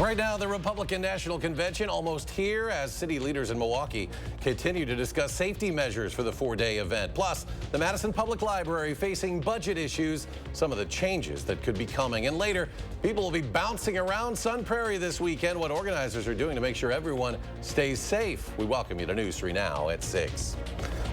Right now, the Republican National Convention almost here as city leaders in Milwaukee continue to discuss safety measures for the four-day event. Plus, the Madison Public Library facing budget issues, some of the changes that could be coming. And later, people will be bouncing around Sun Prairie this weekend, what organizers are doing to make sure everyone stays safe. We welcome you to News 3 Now at 6.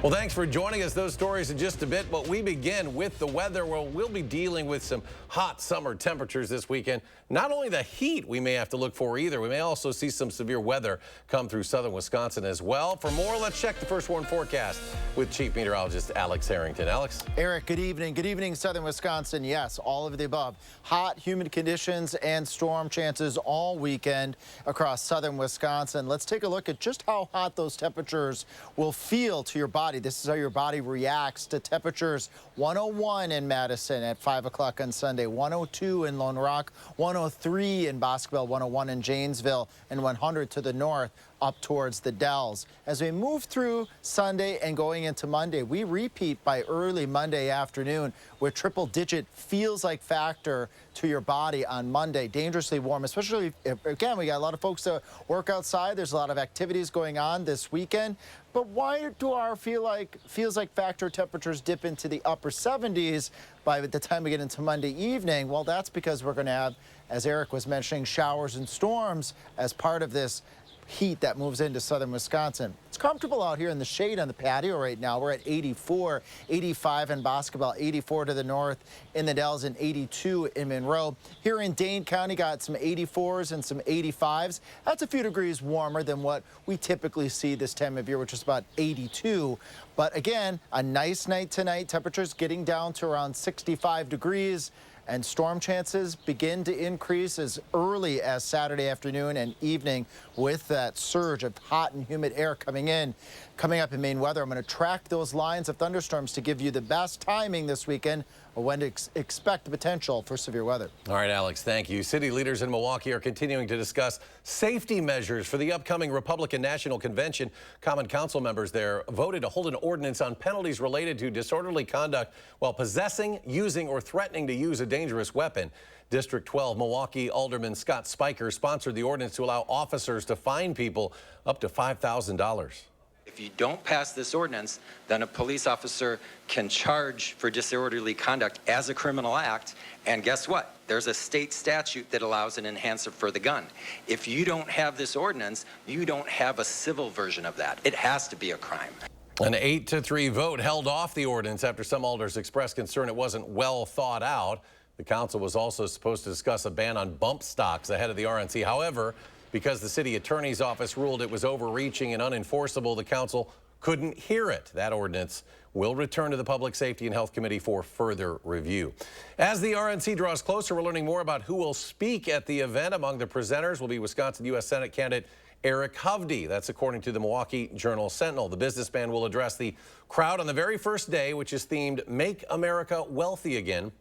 Well, thanks for joining us. Those stories in just a bit, but we begin with the weather, where we'll be dealing with some hot summer temperatures this weekend. Not only the heat we may have to look for either, we may also see some severe weather come through southern Wisconsin as well. For more, let's check the first warn forecast with Chief Meteorologist Alex Harrington. Alex? Eric, good evening. Good evening, southern Wisconsin. Yes, all of the above. Hot, humid conditions and storm chances all weekend across southern Wisconsin. Let's take a look at just how hot those temperatures will feel to your body. This is how your body reacts to temperatures. 101 in Madison at 5 o'clock on Sunday, 102 in Lone Rock, 103 in Bosqueville, 101 in Janesville, and 100 to the north up towards the Dells. As we move through Sunday and going into Monday, we repeat by early Monday afternoon with triple-digit feels-like factor to your body on Monday. Dangerously warm, especially if, again, we got a lot of folks that work outside. There's a lot of activities going on this weekend. But why do our feels-like factor temperatures dip into the upper 70s by the time we get into Monday evening? Well, that's because we're going to have, as Eric was mentioning, showers and storms as part of this heat that moves into southern Wisconsin. It's comfortable out here in the shade on the patio right now. We're at 84, 85 in Bosqueville, 84 to the north in the Dells, and 82 in Monroe. Here in Dane County, got some 84s and some 85s. That's a few degrees warmer than what we typically see this time of year, which is about 82. But again, a nice night tonight. Temperatures getting down to around 65 degrees. And storm chances begin to increase as early as Saturday afternoon and evening with that surge of hot and humid air coming in. Coming up in Maine weather, I'm going to track those lines of thunderstorms to give you the best timing this weekend of when to expect the potential for severe weather. All right, Alex, thank you. City leaders in Milwaukee are continuing to discuss safety measures for the upcoming Republican National Convention. Common Council members there voted to hold an ordinance on penalties related to disorderly conduct while possessing, using, or threatening to use a dangerous weapon. District 12 Milwaukee Alderman Scott Spiker sponsored the ordinance to allow officers to fine people up to $5,000. If you don't pass this ordinance, then a police officer can charge for disorderly conduct as a criminal act. And guess what? There's a state statute that allows an enhancer for the gun. If you don't have this ordinance, you don't have a civil version of that. It has to be a crime. An 8-3 vote held off the ordinance after some alders expressed concern it wasn't well thought out. The council was also supposed to discuss a ban on bump stocks ahead of the RNC. However, because the city attorney's office ruled it was overreaching and unenforceable, the council couldn't hear it. That ordinance will return to the Public Safety and Health Committee for further review. As the RNC draws closer, we're learning more about who will speak at the event. Among the presenters will be Wisconsin U.S. Senate candidate Eric Hovde. That's according to the Milwaukee Journal-Sentinel. The businessman will address the crowd on the very first day, which is themed Make America Wealthy Again.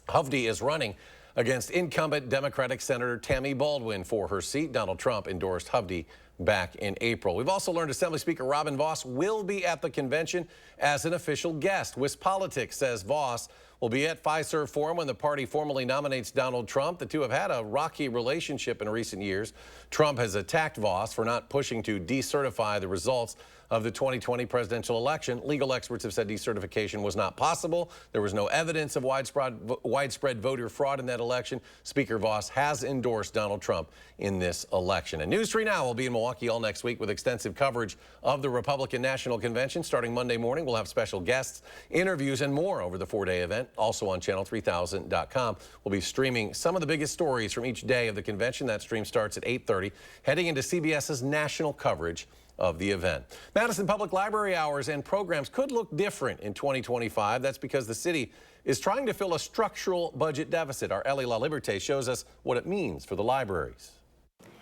Hovde is running against incumbent Democratic Senator Tammy Baldwin for her seat. Donald Trump endorsed Hovde back in April. We've also learned Assembly Speaker Robin Vos will be at the convention as an official guest. WISC Politics says Vos will be at Fiserv Forum when the party formally nominates Donald Trump. The two have had a rocky relationship in recent years. Trump has attacked Vos for not pushing to decertify the results of the 2020 presidential election. Legal experts have said decertification was not possible. There was no evidence of widespread voter fraud in that election. Speaker Vos has endorsed Donald Trump in this election. And News 3 Now will be in Milwaukee all next week with extensive coverage of the Republican National Convention. Starting Monday morning, we'll have special guests, interviews, and more over the four-day event. Also on channel3000.com. We'll be streaming some of the biggest stories from each day of the convention. That stream starts at 8:30, heading into CBS's national coverage of the event. Madison Public Library hours and programs could look different in 2025. That's because the city is trying to fill a structural budget deficit. Our Ellie La Liberté shows us what it means for the libraries.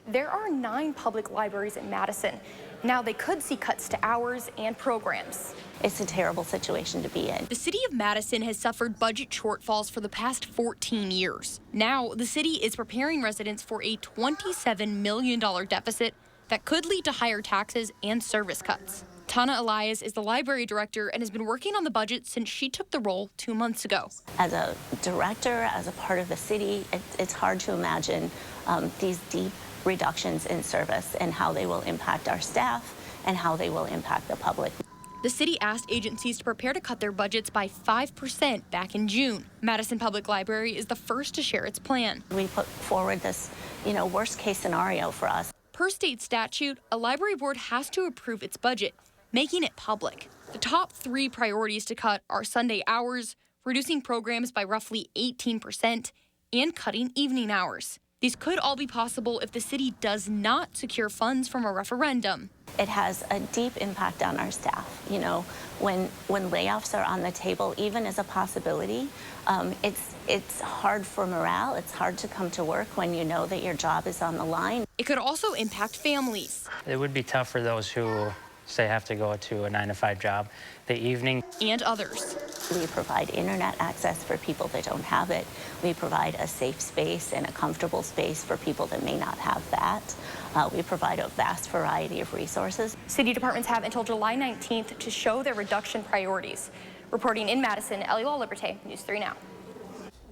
There are 9 public libraries in Madison. Now they could see cuts to hours and programs. It's a terrible situation to be in. The city of Madison has suffered budget shortfalls for the past 14 years. Now the city is preparing residents for a $27 million deficit that could lead to higher taxes and service cuts. Tana Elias is the library director and has been working on the budget since she took the role 2 months ago. As a director, as a part of the city, it's hard to imagine these deep reductions in service and how they will impact our staff and how they will impact the public. The city asked agencies to prepare to cut their budgets by 5% back in June. Madison Public Library is the first to share its plan. We put forward this, worst case scenario for us. Per state statute, a library board has to approve its budget, making it public. The top 3 priorities to cut are Sunday hours, reducing programs by roughly 18%, and cutting evening hours. These could all be possible if the city does not secure funds from a referendum. It has a deep impact on our staff. When layoffs are on the table, even as a possibility, it's hard for morale. It's hard to come to work when you know that your job is on the line. It could also impact families. It would be tough for those who, say, have to go to a 9-to-5 job the evening. And others. We provide internet access for people that don't have it. We provide a safe space and a comfortable space for people that may not have that. We provide a vast variety of resources. City departments have until July 19th to show their reduction priorities. Reporting in Madison, Ellie Liberté, News 3 Now.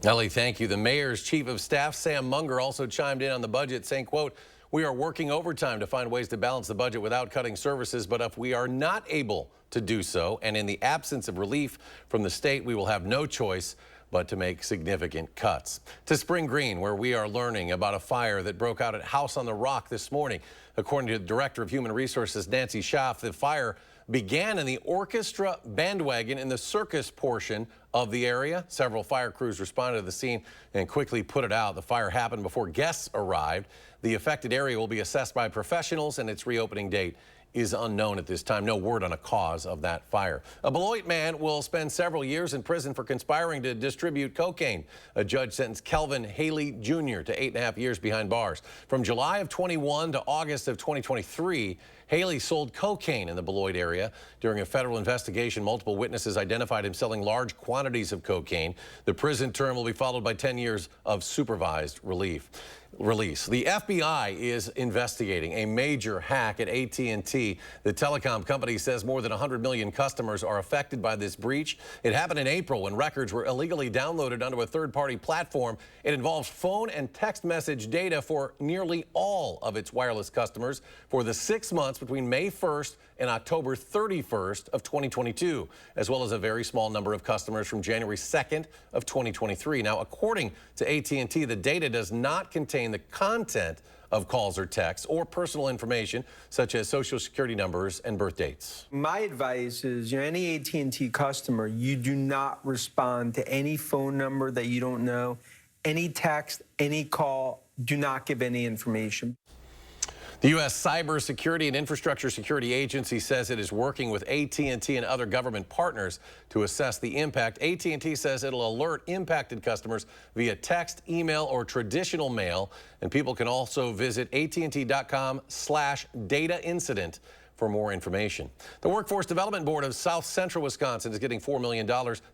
Ellie, thank you. The mayor's chief of staff, Sam Munger, also chimed in on the budget, saying, quote, "We are working overtime to find ways to balance the budget without cutting services, but if we are not able to do so, and in the absence of relief from the state, we will have no choice but to make significant cuts." To Spring Green, where we are learning about a fire that broke out at House on the Rock this morning. According to the Director of Human Resources, Nancy Schaaf, the fire began in the orchestra bandwagon in the circus portion of the area. Several fire crews responded to the scene and quickly put it out. The fire happened before guests arrived. The affected area will be assessed by professionals, and its reopening date is unknown at this time. No word on a cause of that fire. A Beloit man will spend several years in prison for conspiring to distribute cocaine. A judge sentenced Kelvin Haley Jr. to 8.5 years behind bars. From July of 21 to August of 2023, Haley sold cocaine in the Beloit area. During a federal investigation, multiple witnesses identified him selling large quantities of cocaine. The prison term will be followed by 10 years of supervised release. The FBI is investigating a major hack at AT&T. The telecom company says more than 100 million customers are affected by this breach. It happened in April when records were illegally downloaded onto a third-party platform. It involves phone and text message data for nearly all of its wireless customers for the 6 months between May 1st and October 31st of 2022, as well as a very small number of customers from January 2nd of 2023. Now, according to AT&T, the data does not contain the content of calls or texts or personal information such as social security numbers and birth dates. My advice is, any AT&T customer, you do not respond to any phone number that you don't know, any text, any call. Do not give any information. The U.S. Cybersecurity and Infrastructure Security Agency says it is working with AT&T and other government partners to assess the impact. AT&T says it'll alert impacted customers via text, email, or traditional mail. And people can also visit att.com/data-incident for more information. The Workforce Development Board of South Central Wisconsin is getting $4 million,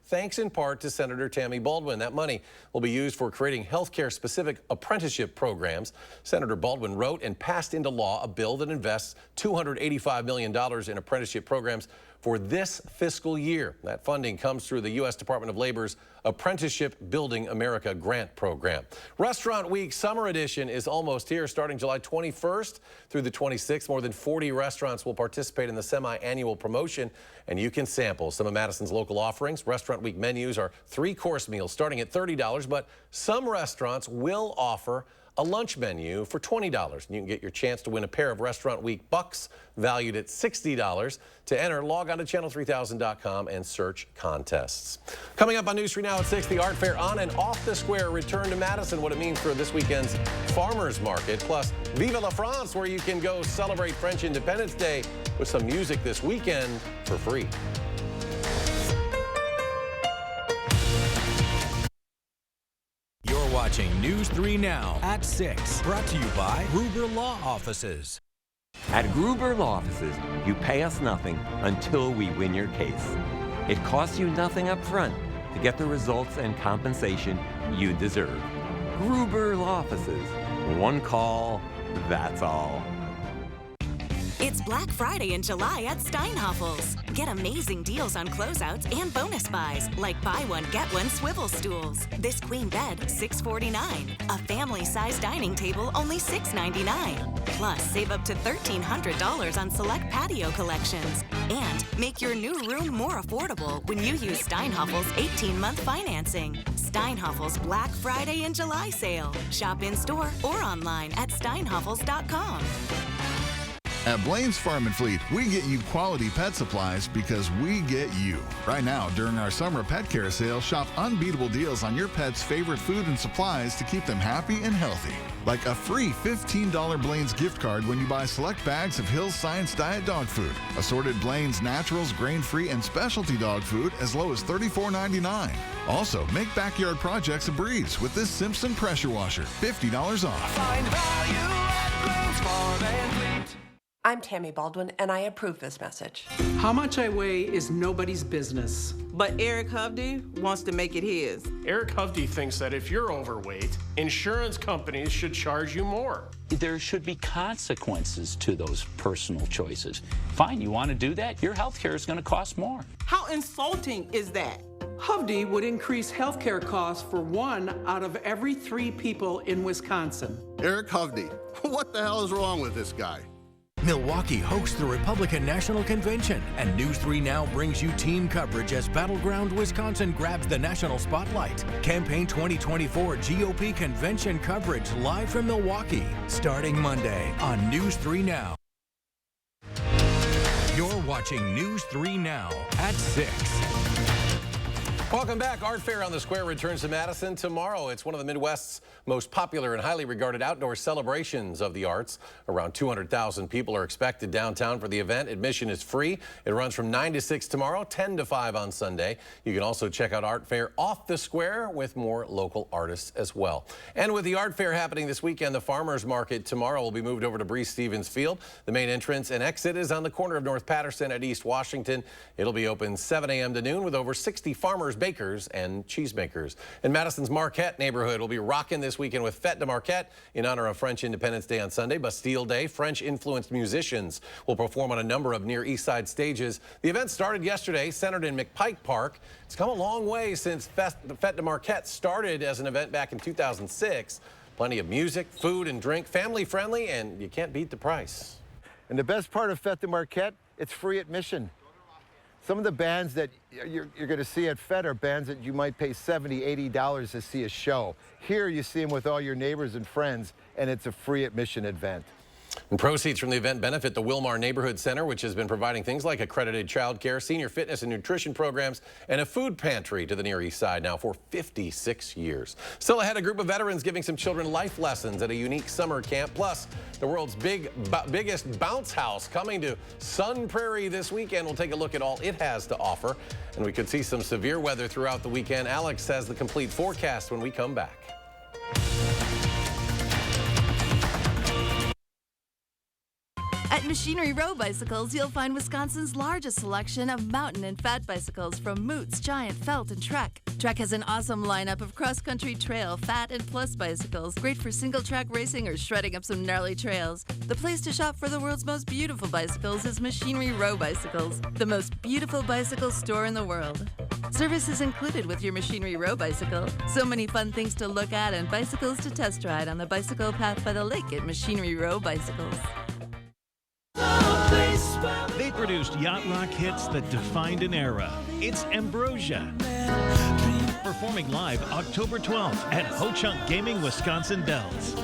thanks in part to Senator Tammy Baldwin. That money will be used for creating healthcare-specific apprenticeship programs. Senator Baldwin wrote and passed into law a bill that invests $285 million in apprenticeship programs for this fiscal year. That funding comes through the U.S. Department of Labor's Apprenticeship Building America grant program. Restaurant Week Summer Edition is almost here. Starting July 21st through the 26th, more than 40 restaurants will participate in the semi-annual promotion, and you can sample some of Madison's local offerings. Restaurant Week menus are 3-course meals starting at $30, but some restaurants will offer a lunch menu for $20. And you can get your chance to win a pair of Restaurant Week bucks valued at $60. To enter, log on to channel3000.com and search contests. Coming up on News 3 Now at 6, the art fair on and off the square return to Madison, what it means for this weekend's farmers market, plus Vive la France, where you can go celebrate French Independence Day with some music this weekend for free. You're watching News 3 Now at 6, brought to you by Gruber Law Offices. At Gruber Law Offices, you pay us nothing until we win your case. It costs you nothing up front to get the results and compensation you deserve. Gruber Law Offices. One call, that's all. It's Black Friday in July at Steinhoffel's. Get amazing deals on closeouts and bonus buys, like buy one, get one swivel stools. This queen bed, $649. A family-sized dining table, only $699. Plus, save up to $1,300 on select patio collections. And make your new room more affordable when you use Steinhoffel's 18-month financing. Steinhoffel's Black Friday in July sale. Shop in-store or online at steinhoffels.com. At Blaine's Farm and Fleet, we get you quality pet supplies because we get you. Right now, during our summer pet care sale, shop unbeatable deals on your pet's favorite food and supplies to keep them happy and healthy. Like a free $15 Blaine's gift card when you buy select bags of Hill's Science Diet dog food. Assorted Blaine's Naturals, grain-free, and specialty dog food as low as $34.99. Also, make backyard projects a breeze with this Simpson pressure washer, $50 off. Find value at Blaine's Farm and Fleet. I'm Tammy Baldwin, and I approve this message. How much I weigh is nobody's business. But Eric Hovde wants to make it his. Eric Hovde thinks that if you're overweight, insurance companies should charge you more. There should be consequences to those personal choices. Fine, you want to do that? Your health care is going to cost more. How insulting is that? Hovde would increase health care costs for 1 out of every 3 people in Wisconsin. Eric Hovde, what the hell is wrong with this guy? Milwaukee hosts the Republican National Convention, and News 3 Now brings you team coverage as Battleground Wisconsin grabs the national spotlight. Campaign 2024 GOP convention coverage live from Milwaukee, starting Monday on News 3 Now. You're watching News 3 Now at 6. Welcome back. Art Fair on the Square returns to Madison tomorrow. It's one of the Midwest's most popular and highly regarded outdoor celebrations of the arts. Around 200,000 people are expected downtown for the event. Admission is free. It runs from 9 to 6 tomorrow, 10 to 5 on Sunday. You can also check out Art Fair off the Square with more local artists as well. And with the Art Fair happening this weekend, the Farmers Market tomorrow will be moved over to Breese Stevens Field. The main entrance and exit is on the corner of North Patterson at East Washington. It'll be open 7 a.m. to noon with over 60 farmers, bakers, and cheesemakers. And Madison's Marquette neighborhood will be rocking this weekend with Fête de Marquette in honor of French Independence Day on Sunday. Bastille Day, French-influenced musicians will perform on a number of near East Side stages. The event started yesterday, centered in McPike Park. It's come a long way since Fête de Marquette started as an event back in 2006. Plenty of music, food, and drink, family-friendly, and you can't beat the price. And the best part of Fête de Marquette, it's free admission. Some of the bands that you're going to see at Fête are bands that you might pay $70, $80 to see a show. Here you see them with all your neighbors and friends, and it's a free admission event. And proceeds from the event benefit the Wilmar Neighborhood Center, which has been providing things like accredited child care, senior fitness and nutrition programs, and a food pantry to the Near East Side now for 56 years. Still ahead, a group of veterans giving some children life lessons at a unique summer camp. Plus, the world's biggest bounce house coming to Sun Prairie this weekend. We'll take a look at all it has to offer. And we could see some severe weather throughout the weekend. Alex has the complete forecast when we come back. At Machinery Row Bicycles, you'll find Wisconsin's largest selection of mountain and fat bicycles from Moots, Giant, Felt, and Trek. Trek has an awesome lineup of cross-country trail, fat, and plus bicycles, great for single-track racing or shredding up some gnarly trails. The place to shop for the world's most beautiful bicycles is Machinery Row Bicycles, the most beautiful bicycle store in the world. Service is included with your Machinery Row bicycle. So many fun things to look at and bicycles to test ride on the bicycle path by the lake at Machinery Row Bicycles. They produced yacht rock hits that defined an era. It's Ambrosia. Performing live October 12th at Ho Chunk Gaming, Wisconsin Dells.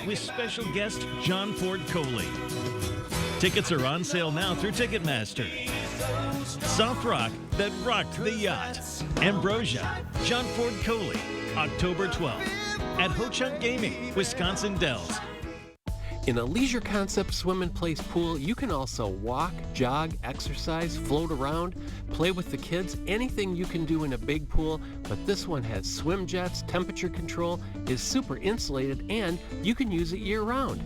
With special guest John Ford Coley. Tickets are on sale now through Ticketmaster. Soft rock that rocked the yacht. Ambrosia, John Ford Coley, October 12th at Ho Chunk Gaming, Wisconsin Dells. In a leisure concept swim and place pool, you can also walk, jog, exercise, float around, play with the kids, anything you can do in a big pool, but this one has swim jets, temperature control, is super insulated, and you can use it year-round.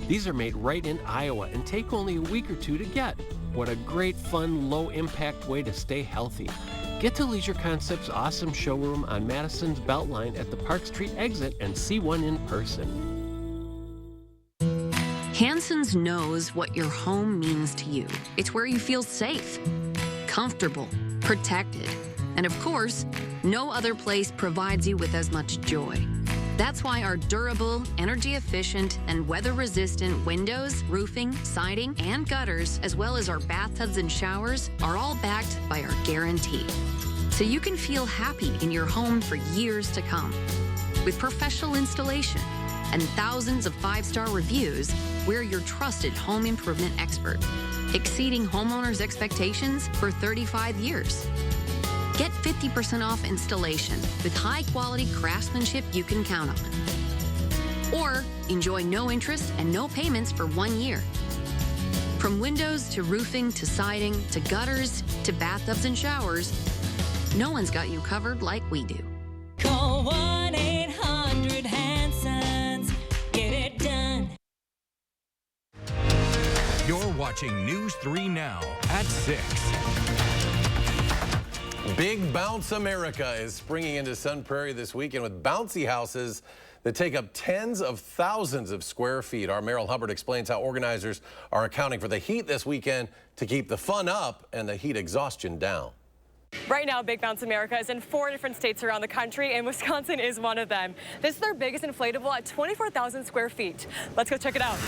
These are made right in Iowa and take only a week or two to get. What a great, fun, low-impact way to stay healthy. Get to Leisure Concepts' awesome showroom on Madison's Beltline at the Park Street exit and see one in person. Hanson's knows what your home means to you. It's where you feel safe, comfortable, protected, and of course, no other place provides you with as much joy. That's why our durable, energy-efficient, and weather-resistant windows, roofing, siding, and gutters, as well as our bathtubs and showers, are all backed by our guarantee. So you can feel happy in your home for years to come. With professional installation and thousands of 5-star reviews, we're your trusted home improvement expert, exceeding homeowners' expectations for 35 years. Get 50% off installation with high-quality craftsmanship you can count on. Or enjoy no interest and no payments for 1 year. From windows to roofing to siding to gutters to bathtubs and showers, no one's got you covered like we do. Call 1-800-HANSONS. Get it done. You're watching News 3 Now at 6. Big Bounce America is springing into Sun Prairie this weekend with bouncy houses that take up tens of thousands of square feet. Our Merrill Hubbard explains how organizers are accounting for the heat this weekend to keep the fun up and the heat exhaustion down. Right now, Big Bounce America is in 4 different states around the country, and Wisconsin is one of them. This is their biggest inflatable at 24,000 square feet. Let's go check it out.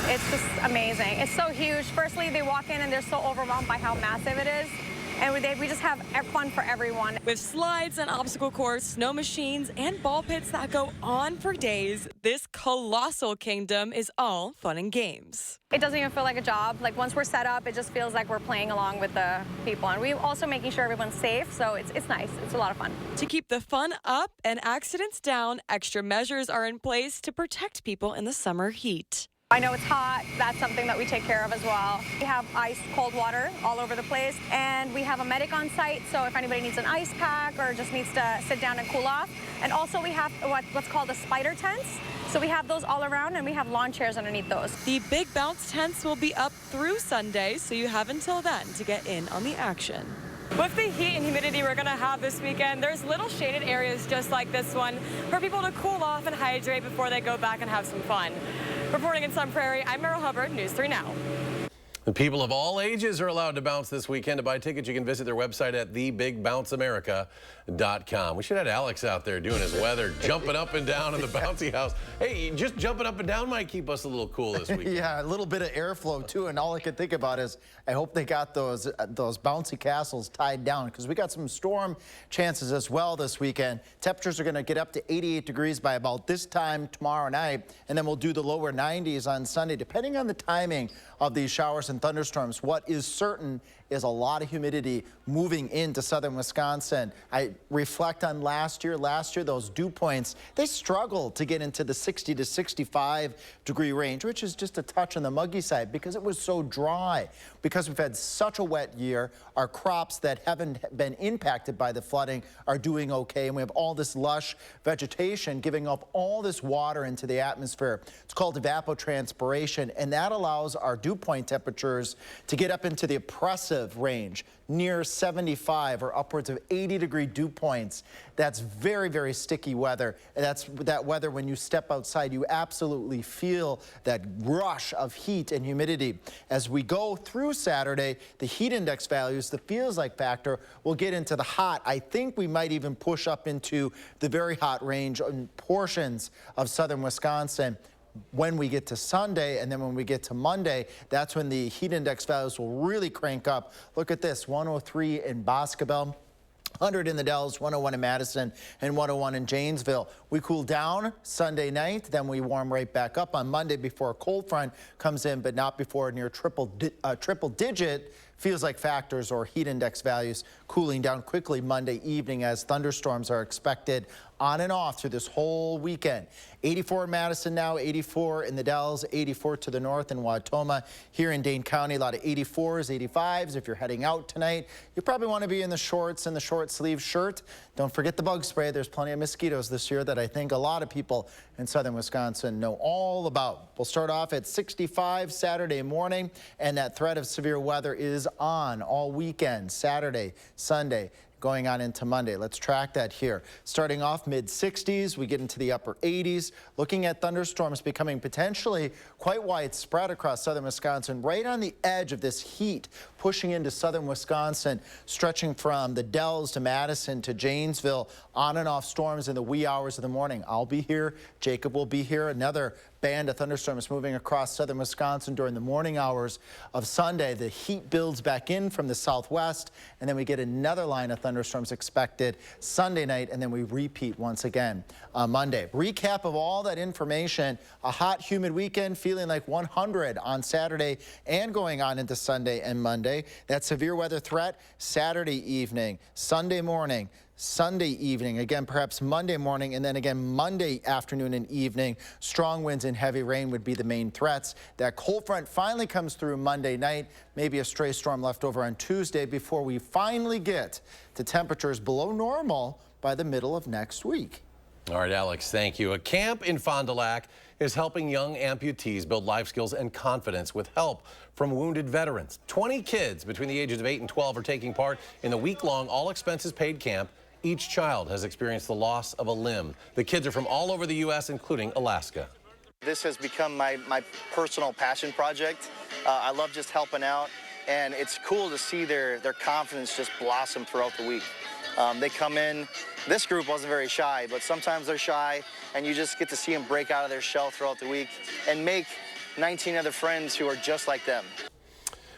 It's just amazing. It's so huge. Firstly, they walk in and they're so overwhelmed by how massive it is. And we just have fun for everyone. With slides and obstacle course, snow machines, and ball pits that go on for days, this colossal kingdom is all fun and games. It doesn't even feel like a job. Like once we're set up, it just feels like we're playing along with the people. And we're also making sure everyone's safe, so it's nice. It's a lot of fun. To keep the fun up and accidents down, extra measures are in place to protect people in the summer heat. I know it's hot. That's something that we take care of as well. We have ice, cold water all over the place, and we have a medic on site, so if anybody needs an ice pack or just needs to sit down and cool off. And also we have what's called the spider tents. So we have those all around, and we have lawn chairs underneath those. The Big Bounce tents will be up through Sunday, so you have until then to get in on the action. With the heat and humidity we're going to have this weekend, there's little shaded areas just like this one for people to cool off and hydrate before they go back and have some fun. Reporting in Sun Prairie, I'm Merrill Hubbard, News 3 Now. The people of all ages are allowed to bounce this weekend. To buy tickets, you can visit their website at thebigbounceamerica.com. We should have Alex out there doing his weather, jumping up and down in the bouncy house. Hey, just jumping up and down might keep us a little cool this weekend. Yeah, a little bit of airflow too, and all I can think about is I hope they got those bouncy castles tied down, because we got some storm chances as well this weekend. Temperatures are going to get up to 88 degrees by about this time tomorrow night, and then we'll do the lower 90s on Sunday, depending on the timing of these showers and thunderstorms. What is certain is a lot of humidity moving into southern Wisconsin. I reflect on last year. Those dew points, they struggled to get into the 60 to 65 degree range, which is just a touch on the muggy side because it was so dry. Because we've had such a wet year, our crops that haven't been impacted by the flooding are doing okay, and we have all this lush vegetation giving up all this water into the atmosphere. It's called evapotranspiration, and that allows our dew point temperatures to get up into the oppressive range, near 75 or upwards of 80 degree dew points. That's very, very sticky weather. And that's that weather when you step outside, you absolutely feel that rush of heat and humidity. As we go through Saturday, the heat index values, the feels like factor, will get into the hot. I think we might even push up into the very hot range in portions of southern Wisconsin when we get to Sunday. And then when we get to Monday, that's when the heat index values will really crank up. Look at this, 103 in Boscobel, 100 in the Dells, 101 in Madison, and 101 in Janesville. We cool down Sunday night, then we warm right back up on Monday before a cold front comes in, but not before near triple digit feels like factors or heat index values, cooling down quickly Monday evening as thunderstorms are expected on and off through this whole weekend. 84 in Madison now, 84 in the Dells, 84 to the north in Wautoma. Here in Dane County, a lot of 84s, 85s. If you're heading out tonight, you probably want to be in the shorts and the short sleeve shirt. Don't forget the bug spray. There's plenty of mosquitoes this year that I think a lot of people in southern Wisconsin know all about. We'll start off at 65 Saturday morning, and that threat of severe weather is on all weekend, Saturday, Sunday. going on into Monday. Let's track that here. Starting off mid-60s, we get into the upper 80s, looking at thunderstorms becoming potentially quite widespread across southern Wisconsin, right on the edge of this heat pushing into southern Wisconsin, stretching from the Dells to Madison to Janesville, on and off storms in the wee hours of the morning. I'll be here. Jacob will be here. Another band of thunderstorms moving across southern Wisconsin during the morning hours of Sunday. The heat builds back in from the southwest, and then we get another line of thunderstorms expected Sunday night, and then we repeat once again on Monday. Recap of all that information: a hot, humid weekend, feeling like 100 on Saturday and going on into Sunday and Monday. That severe weather threat Saturday evening, Sunday morning, Sunday evening, again perhaps Monday morning, and then again Monday afternoon and evening. Strong winds and heavy rain would be the main threats. That cold front finally comes through Monday night, maybe a stray storm left over on Tuesday before we finally get to temperatures below normal by the middle of next week. All right, Alex, thank you. A camp in Fond du Lac is helping young amputees build life skills and confidence with help from wounded veterans. 20 kids between the ages of 8 and 12 are taking part in the week-long, all-expenses-paid camp. Each child has experienced the loss of a limb. The kids are from all over the U.S., including Alaska. This has become my personal passion project. I love just helping out, and it's cool to see their confidence just blossom throughout the week. They come in, this group wasn't very shy, but sometimes they're shy, and you just get to see them break out of their shell throughout the week and make 19 other friends who are just like them.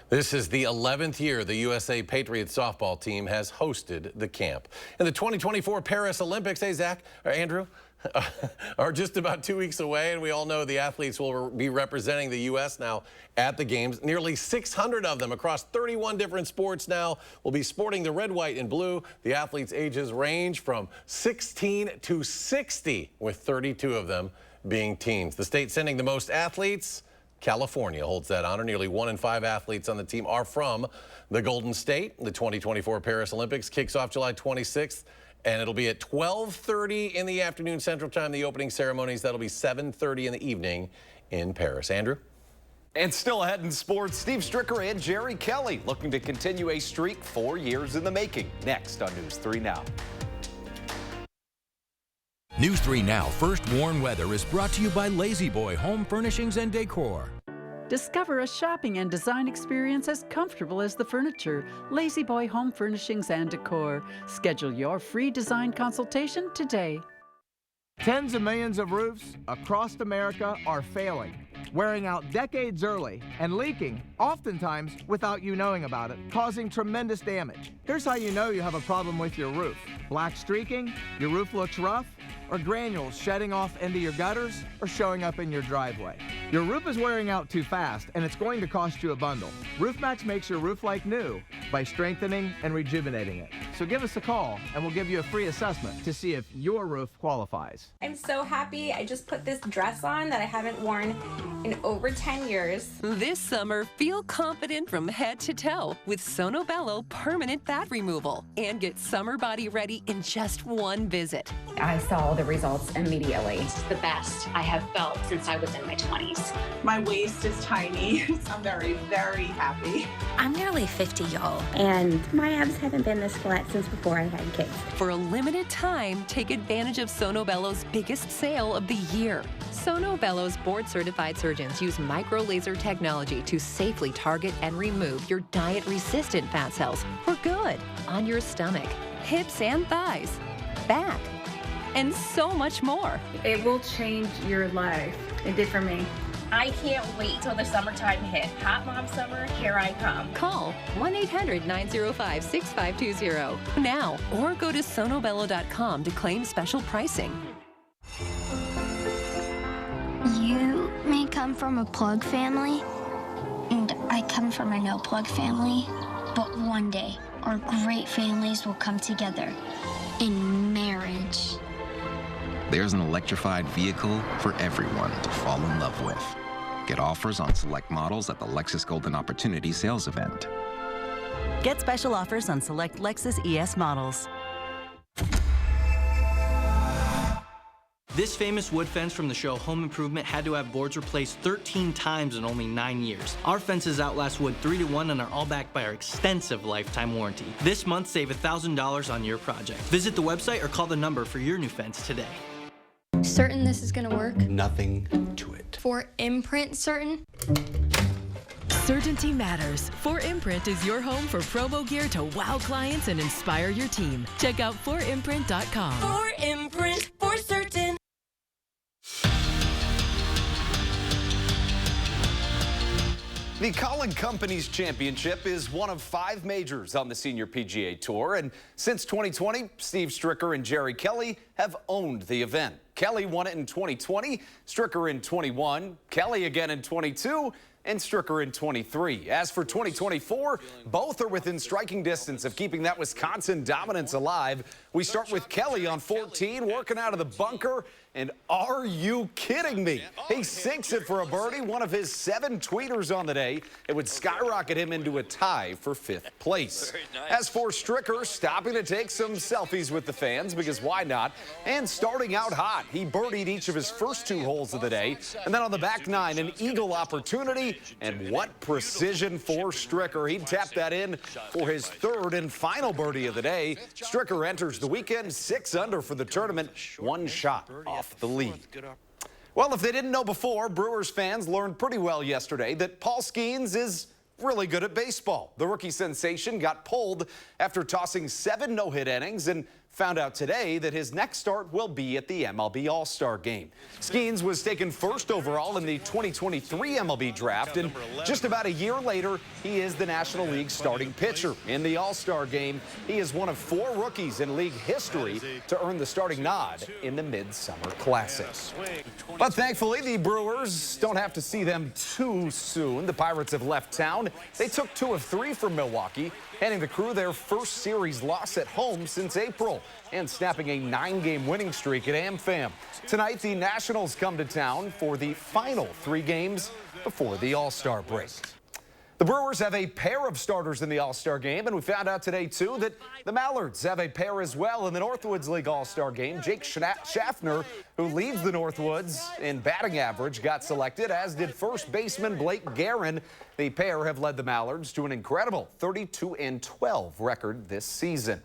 This is the 11th year the USA Patriots softball team has hosted the camp. And the 2024 Paris Olympics, hey, Zach, or Andrew, are just about 2 weeks away, and we all know the athletes will be representing the U.S. now at the games. Nearly 600 of them across 31 different sports now will be sporting the red, white, and blue. The athletes' ages range from 16 to 60, with 32 of them being teens. The state sending the most athletes, California, holds that honor. Nearly 1 in 5 athletes on the team are from the Golden State. The 2024 Paris Olympics kicks off July 26th, and it'll be at 12:30 in the afternoon Central Time. The opening ceremonies, that'll be 7:30 in the evening in Paris. Andrew? And still ahead in sports, Steve Stricker and Jerry Kelly looking to continue a streak 4 years in the making. Next on News 3 Now. News 3 Now First Warn Weather is brought to you by Lazy Boy Home Furnishings and Decor. Discover a shopping and design experience as comfortable as the furniture. Lazy Boy Home Furnishings and Decor. Schedule your free design consultation today. Tens of millions of roofs across America are failing, wearing out decades early and leaking, oftentimes without you knowing about it, causing tremendous damage. Here's how you know you have a problem with your roof: black streaking, your roof looks rough, or granules shedding off into your gutters or showing up in your driveway. Your roof is wearing out too fast, and it's going to cost you a bundle. RoofMax makes your roof like new by strengthening and rejuvenating it. So give us a call, and we'll give you a free assessment to see if your roof qualifies. I'm so happy. I just put this dress on that I haven't worn in over 10 years. This summer, feel confident from head to toe with Sonobello Permanent Fat Removal, and get summer body ready in just one visit. I saw the results immediately. It's the best I have felt since I was in my 20s. My waist is tiny. I'm very, very happy. I'm nearly 50, y'all, and my abs haven't been this flat since before I had kids. For a limited time, take advantage of Sonobello's biggest sale of the year. Sonobello's board-certified surgeons use micro-laser technology to safely target and remove your diet-resistant fat cells for good on your stomach, hips and thighs, back, and so much more. It will change your life. It did for me. I can't wait till the summertime hit. Hot Mom Summer, here I come. Call 1-800-905-6520 now, or go to sonobello.com to claim special pricing. You may come from a plug family, and I come from a no-plug family, but one day our great families will come together in marriage. There's an electrified vehicle for everyone to fall in love with. Get offers on select models at the Lexus Golden Opportunity Sales Event. Get special offers on select Lexus ES models. This famous wood fence from the show Home Improvement had to have boards replaced 13 times in only 9 years. Our fences outlast wood 3 to 1 and are all backed by our extensive lifetime warranty. This month, save $1,000 on your project. Visit the website or call the number for your new fence today. Certain this is gonna work? Nothing to it. For imprint certain? Certainty matters. 4imprint is your home for promo gear to wow clients and inspire your team. Check out 4imprint.com. 4imprint, for certain. The Colin Companies Championship is one of 5 majors on the Senior PGA Tour, and since 2020, Steve Stricker and Jerry Kelly have owned the event. Kelly won it in 2020, Stricker in 21, Kelly again in 22, and Stricker in 23. As for 2024, both are within striking distance of keeping that Wisconsin dominance alive. We start with Kelly on 14, working out of the bunker, and are you kidding me? He sinks it for a birdie, one of his 7 tweeters on the day. It would skyrocket him into a tie for 5th place. As for Stricker, stopping to take some selfies with the fans, because why not? And starting out hot, he birdied each of his first 2 holes of the day, and then on the back 9, an eagle opportunity. And what precision for Stricker. He tapped that in for his 3rd and final birdie of the day. Stricker enters the weekend 6 under for the tournament, 1 shot off the lead. Well, if they didn't know before, Brewers fans learned pretty well yesterday that Paul Skeens is really good at baseball. The rookie sensation got pulled after tossing 7 no-hit innings and found out today that his next start will be at the MLB All-Star game. Skeens was taken 1st overall in the 2023 MLB draft, and just about a year later, he is the National League's starting pitcher. In the All-Star game, he is one of 4 rookies in league history to earn the starting nod in the Midsummer Classic. But thankfully, the Brewers don't have to see them too soon. The Pirates have left town. They took 2 of 3 from Milwaukee, handing the crew their first series loss at home since April, and snapping a 9-game winning streak at AmFam. Tonight, the Nationals come to town for the final 3 games before the All-Star break. The Brewers have a pair of starters in the All-Star game, and we found out today, too, that the Mallards have a pair as well in the Northwoods League All-Star game. Jake Schaffner, who leads the Northwoods in batting average, got selected, as did first baseman Blake Guerin. The pair have led the Mallards to an incredible 32-12 record this season.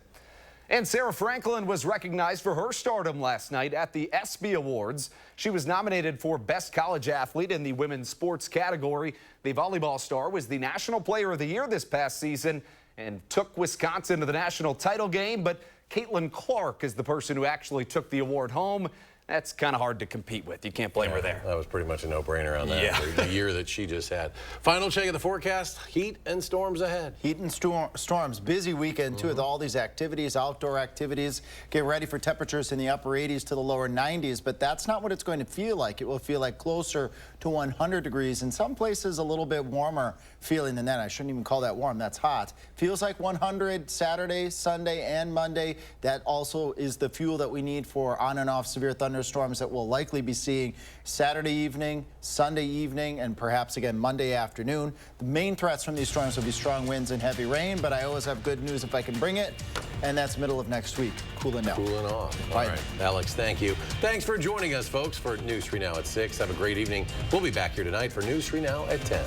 And Sarah Franklin was recognized for her stardom last night at the ESPY Awards. She was nominated for Best College Athlete in the women's sports category. The volleyball star was the National Player of the Year this past season and took Wisconsin to the national title game. But Caitlin Clark is the person who actually took the award home. That's kind of hard to compete with. You can't blame her there. That was pretty much a no-brainer on that. Yeah. The year that she just had. Final check of the forecast. Heat and storms ahead. Heat and storms. Busy weekend, too, with all these activities, outdoor activities. Get ready for temperatures in the upper 80s to the lower 90s, but that's not what it's going to feel like. It will feel like closer to 100 degrees. In some places, a little bit warmer feeling than that. I shouldn't even call that warm. That's hot. Feels like 100 Saturday, Sunday, and Monday. That also is the fuel that we need for on and off severe thunderstorms that we'll likely be seeing Saturday evening, Sunday evening, and perhaps again Monday afternoon. The main threats from these storms will be strong winds and heavy rain, but I always have good news if I can bring it, and that's middle of next week. Cooling down. Cooling off. All right. Alex, thank you. Thanks for joining us, folks, for News 3 Now at 6. Have a great evening. We'll be back here tonight for News 3 Now at 10.